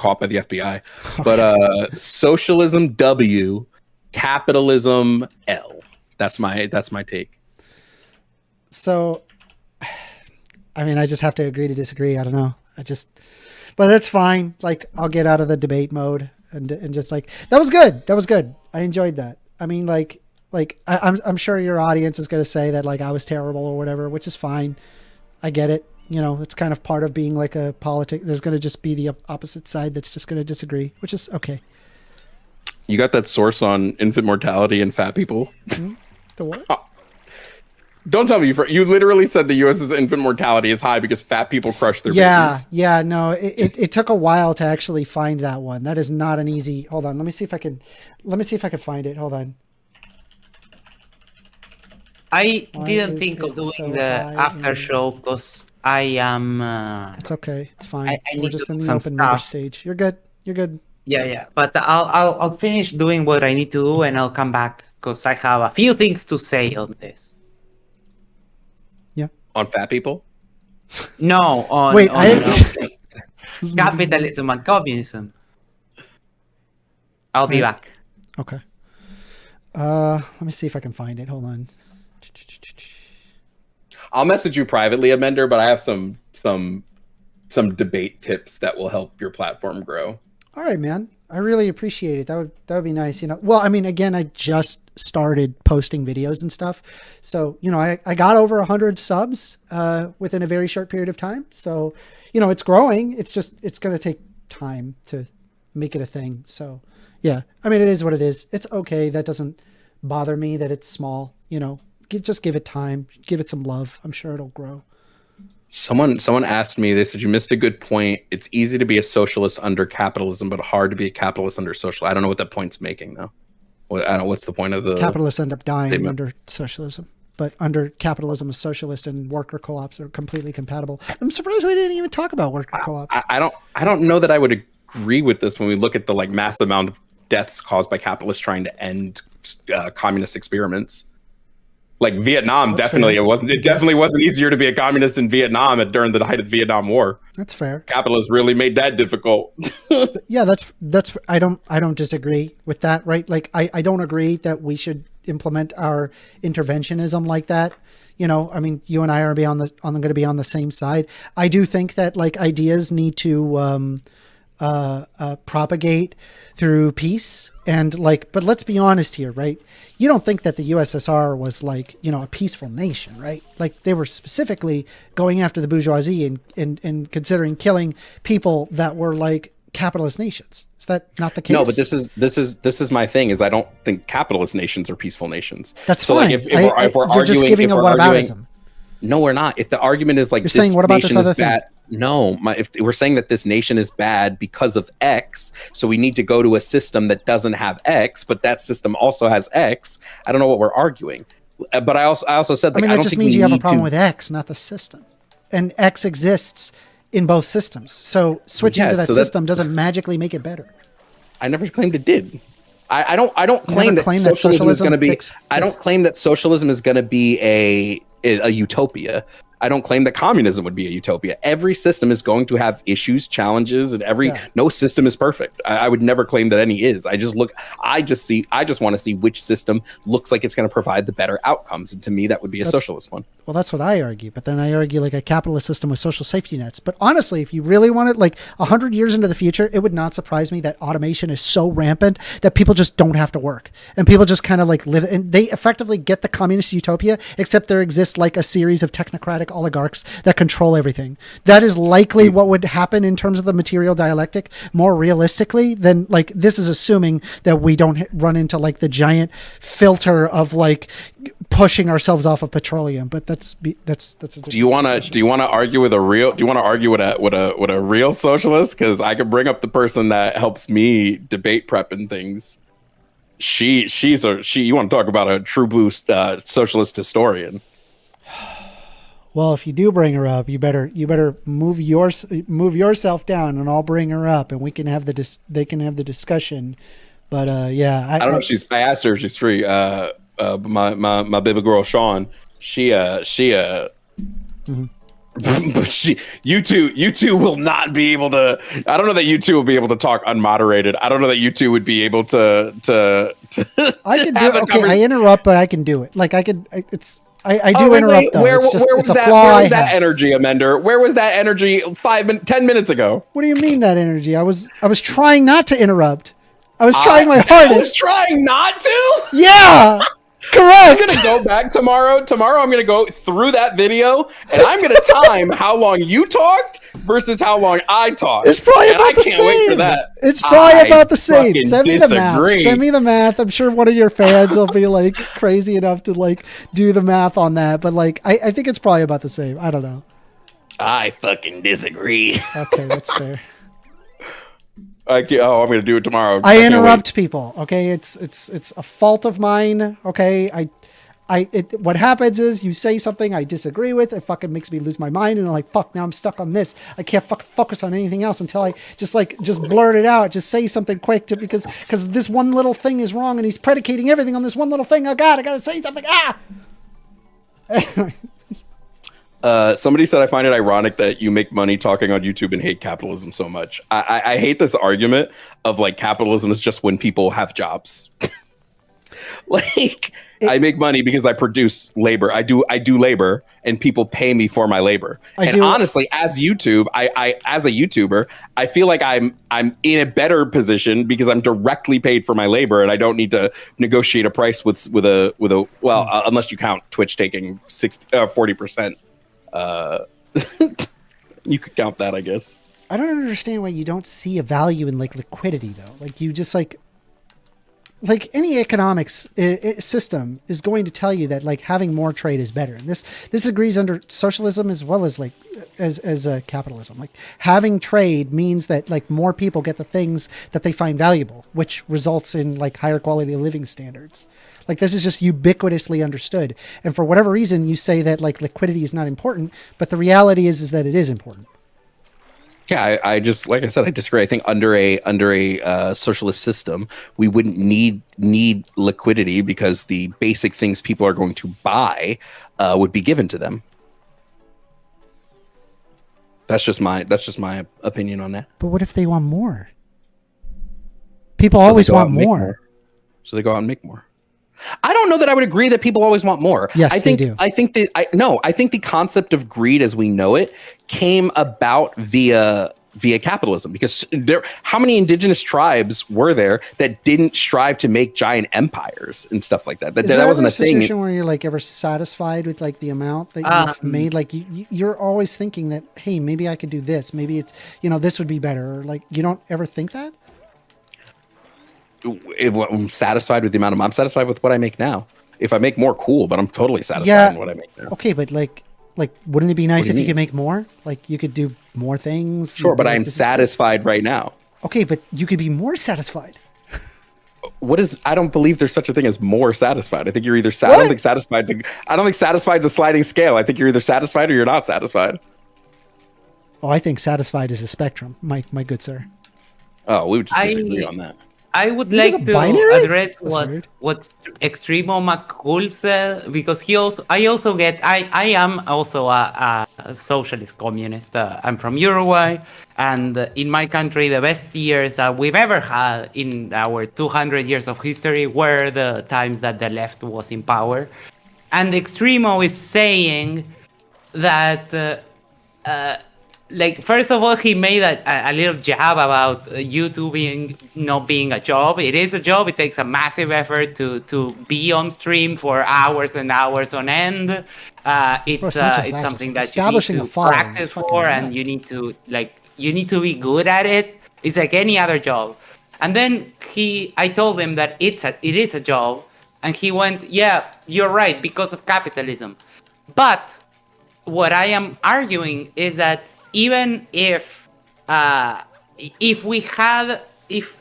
caught by the FBI. But socialism W, capitalism L. That's my take. So, I mean, I just have to agree to disagree. I don't know. But that's fine. Like, I'll get out of the debate mode and just like, that was good. That was good. I enjoyed that. I mean, I'm sure your audience is going to say that like I was terrible or whatever, which is fine. I get it. You know, it's kind of part of being like a politic. There's going to just be the opposite side that's just going to disagree, which is okay. You got that source on infant mortality and fat people? Mm-hmm. The what? Don't tell me you literally said the U.S.'s infant mortality is high because fat people crush their babies. Yeah, no, it took a while to actually find that one. That is not an easy. Hold on, let me see if I can find it. Hold on. I didn't think of doing the after show because I am. It's okay. It's fine. We're just in the open member stage. You're good. You're good. Yeah. But I'll finish doing what I need to do and I'll come back because I have a few things to say on this. On fat people? No, on capitalism and communism. I'll be back. Okay. Let me see if I can find it. Hold on. I'll message you privately, Amender, but I have some debate tips that will help your platform grow. All right, man. I really appreciate it. That would be nice. You know, well, I mean, again, I just started posting videos and stuff. So, you know, I got over 100 subs within a very short period of time. So, you know, it's growing. It's going to take time to make it a thing. So, yeah, I mean, it is what it is. It's okay. That doesn't bother me that it's small, you know, just give it time, give it some love. I'm sure it'll grow. Someone asked me, they said, you missed a good point. It's easy to be a socialist under capitalism, but hard to be a capitalist under social. I don't know what that point's making, though. I don't know what's the point of the... Capitalists end up dying under socialism, but under capitalism, a socialist and worker co-ops are completely compatible. I'm surprised we didn't even talk about worker co-ops. I don't know that I would agree with this when we look at the like massive amount of deaths caused by capitalists trying to end communist experiments. Like Vietnam, That's definitely fair. it definitely wasn't easier to be a communist in Vietnam during the height of the Vietnam War. That's fair. Capitalists really made that difficult. Yeah, that's I don't disagree with that, right? Like I don't agree that we should implement our interventionism like that. You know, I mean, you and I are going to be on the same side. I do think that like ideas need to propagate through peace and like, but let's be honest here, right? You don't think that the USSR was like, you know, a peaceful nation, right? Like they were specifically going after the bourgeoisie and considering killing people that were like capitalist nations. Is that not the case? No, but this is my thing is I don't think capitalist nations are peaceful nations. That's so fine. Like if we're you're arguing, just giving a whataboutism. No, we're not. If the argument is like you're saying, what about this other thing? Bad, no, if we're saying that this nation is bad because of X, so we need to go to a system that doesn't have X, but that system also has X. I don't know what we're arguing. But I also said, like, I mean, that just means you have a problem with X, not the system. And X exists in both systems. So switching to that system doesn't magically make it better. I never claimed it did. I don't claim that socialism is going to be. I don't claim that socialism is going to be a utopia. I don't claim that communism would be a utopia. Every system is going to have issues, challenges, and no system is perfect. I would never claim that any is. I just want to see which system looks like it's going to provide the better outcomes. And to me, that would be a socialist one. Well, that's what I argue. But then I argue like a capitalist system with social safety nets. But honestly, if you really want it, like 100 years into the future, it would not surprise me that automation is so rampant that people just don't have to work. And people just kind of like live, and they effectively get the communist utopia, except there exists like a series of technocratic oligarchs that control everything. That is likely what would happen in terms of the material dialectic more realistically than like, this is assuming that we don't run into like the giant filter of like pushing ourselves off of petroleum. But that's a do you want to argue with a real socialist? Because I could bring up the person that helps me debate prep and things. You want to talk about a true blue socialist historian? Well, if you do bring her up, you better move yourself down, and I'll bring her up, and we can have they can have the discussion. But yeah, I don't know. I asked her if she's free. My baby girl Sean, she mm-hmm. you two will not be able to. I don't know that you two will be able to talk unmoderated. I don't know that you two would be able to. I can do it. Okay, I interrupt, but I can do it. Like I could. I do interrupt though. Where was that energy, Amender? Where was that energy 10 minutes ago? What do you mean that energy? I was trying not to interrupt. I was trying my hardest. I was trying not to? Yeah. Correct. I'm gonna go back tomorrow. Tomorrow I'm gonna go through that video and I'm gonna time how long you talked versus how long I talked. It's probably about the same. I can't wait for that. It's probably about the same. Send me the math. Send me the math. I'm sure one of your fans will be like crazy enough to like do the math on that. But like I think it's probably about the same. I don't know. I fucking disagree. Okay, that's fair. I'm gonna do it tomorrow. I interrupt people. Okay, it's a fault of mine. Okay, what happens is you say something I disagree with. It fucking makes me lose my mind, and I'm like, fuck. Now I'm stuck on this. I can't focus on anything else until I just blurt it out. Just say something quick because this one little thing is wrong, and he's predicating everything on this one little thing. Oh God, I gotta say something. Somebody said, I find it ironic that you make money talking on YouTube and hate capitalism so much. I hate this argument of like capitalism is just when people have jobs. I make money because I produce labor. I do labor and people pay me for my labor. Honestly, as YouTube, I as a YouTuber, I feel like I'm in a better position because I'm directly paid for my labor and I don't need to negotiate a price with a unless you count Twitch taking 40%. You could count that, I guess. I don't understand why you don't see a value in like liquidity though. Like you just like any economics system is going to tell you that like having more trade is better. And this agrees under socialism as well as like as capitalism. Like having trade means that like more people get the things that they find valuable, which results in like higher quality of living standards. Like this is just ubiquitously understood. And for whatever reason, you say that like liquidity is not important, but the reality is that it is important. Yeah, I just, like I said, I disagree. I think under a socialist system, we wouldn't need liquidity because the basic things people are going to buy would be given to them. That's just my opinion on that. But what if they want more? People always want more. So they go out and make more. I don't know that I would agree that people always want more. Yes, they do. I think the concept of greed as we know it came about via capitalism because how many indigenous tribes were there that didn't strive to make giant empires and stuff like that? That wasn't a thing. Situation where you're like ever satisfied with like the amount that you've made? Like you're always thinking that, hey, maybe I could do this. Maybe it's, this would be better. Or like you don't ever think that? I'm satisfied with the amount I'm satisfied with what I make now. If I make more, cool, but I'm totally satisfied in what I make now. Okay, but like wouldn't it be nice if you could make more? Like you could do more things. Sure, but I'm satisfied right now. Okay, but you could be more satisfied. I don't believe there's such a thing as more satisfied. I think you're either I don't think satisfied is a sliding scale. I think you're either satisfied or you're not satisfied. Oh, I think satisfied is a spectrum, my good sir. Oh, we would just disagree on that. I would like to address what Extremo McCool said because I am also a socialist communist. I'm from Uruguay, and in my country, the best years that we've ever had in our 200 years of history were the times that the left was in power. And Extremo is saying that first of all, he made a little jab about YouTube not being a job. It is a job. It takes a massive effort to be on stream for hours and hours on end. It's something that you need to practice for, and you need to be good at it. It's like any other job. And then I told him that it is a job, and he went, "Yeah, you're right because of capitalism." But what I am arguing is that even if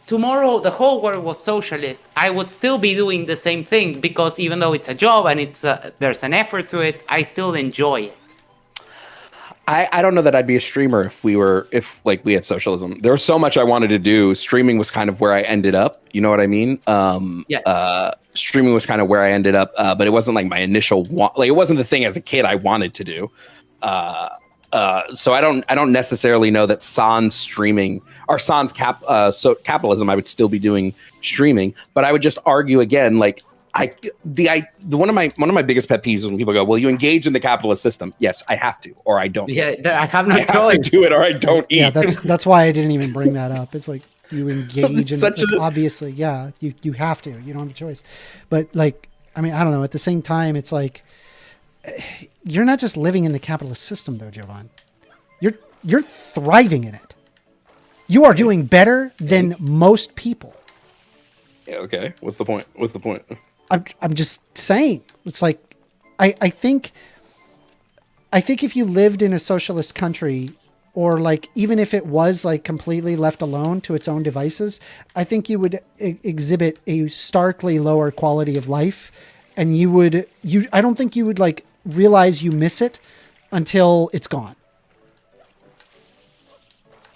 tomorrow the whole world was socialist, I would still be doing the same thing because even though it's a job and there's an effort to it, I still enjoy it. I don't know that I'd be a streamer if we had socialism. There was so much I wanted to do. Streaming was kind of where I ended up. You know what I mean? Yes. Streaming was kind of where I ended up, but it wasn't like my initial want. Like it wasn't the thing as a kid I wanted to do. So I don't necessarily know that sans streaming or sans capitalism, I would still be doing streaming, but I would just argue again, like one of my biggest pet peeves is when people go, well, you engage in the capitalist system. Yes, I have to, or I don't. Yeah, I have no choice. I have to do it, or I don't eat. Yeah, that's why I didn't even bring that up. It's like you engage in it, obviously, yeah, you have to. You don't have a choice. But like, I mean, I don't know. At the same time, it's like you're not just living in the capitalist system, though, Jovan. You're thriving in it. You are doing better than most people. Yeah. Okay. What's the point? I'm just saying. It's like I think if you lived in a socialist country, or like even if it was like completely left alone to its own devices, I think you would exhibit a starkly lower quality of life, and I don't think you would like realize you miss it until it's gone.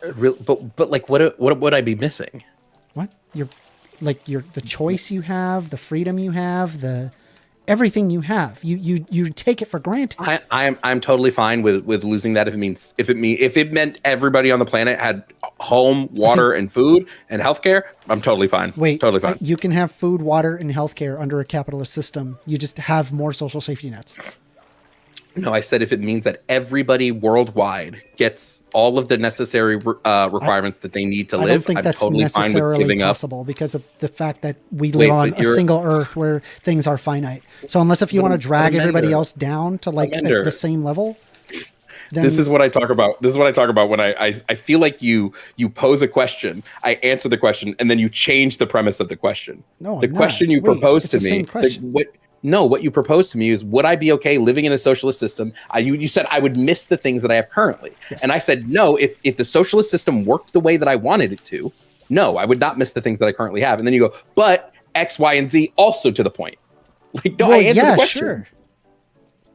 But like what would I be missing? What? The choice you have, the freedom you have, the everything you have. You take it for granted. I'm totally fine with losing that if it meant everybody on the planet had home, water, and food and healthcare. I'm totally fine. Wait, totally fine. You can have food, water, and healthcare under a capitalist system. You just have more social safety nets. No, I said if it means that everybody worldwide gets all of the necessary requirements that they need to live, I don't think I'm that's totally necessarily fine with giving possible up. because of the fact that we live on a single Earth where things are finite. So unless if you want to drag everybody else down to like at the same level, then this is what I talk about. This is what I talk about when I feel like you pose a question, I answer the question, and then you change the premise of the question. No, the question you proposed to me. What you proposed to me is, would I be okay living in a socialist system? You said I would miss the things that I have currently. Yes. And I said, no, if the socialist system worked the way that I wanted it to, no, I would not miss the things that I currently have. And then you go, but X, Y, and Z also to the point. Like, no, I answered the question.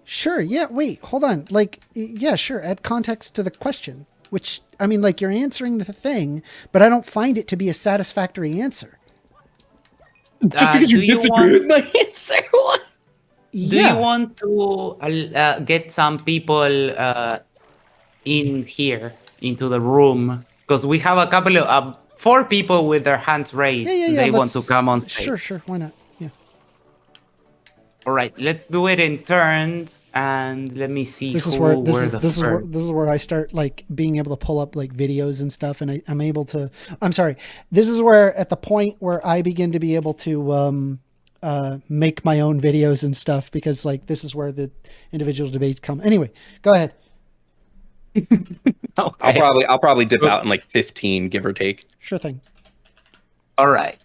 Sure. Yeah. Wait, hold on. Like, yeah, sure. Add context to the question, which, I mean, like you're answering the thing, but I don't find it to be a satisfactory answer. Just because you disagree with my answer. Do you want to get some people in here into the room? Because we have a couple of 4 people with their hands raised. Yeah. They want to come on stage. Sure. Why not? Yeah. All right, let's do it in turns, and let me see. This is where I start like being able to pull up like videos and stuff, and I'm able to. I'm sorry. This is where at the point where I begin to be able to make my own videos and stuff, because like this is where the individual debates come. Anyway, go ahead. Okay. I'll probably dip out in like 15, give or take. Sure thing. All right.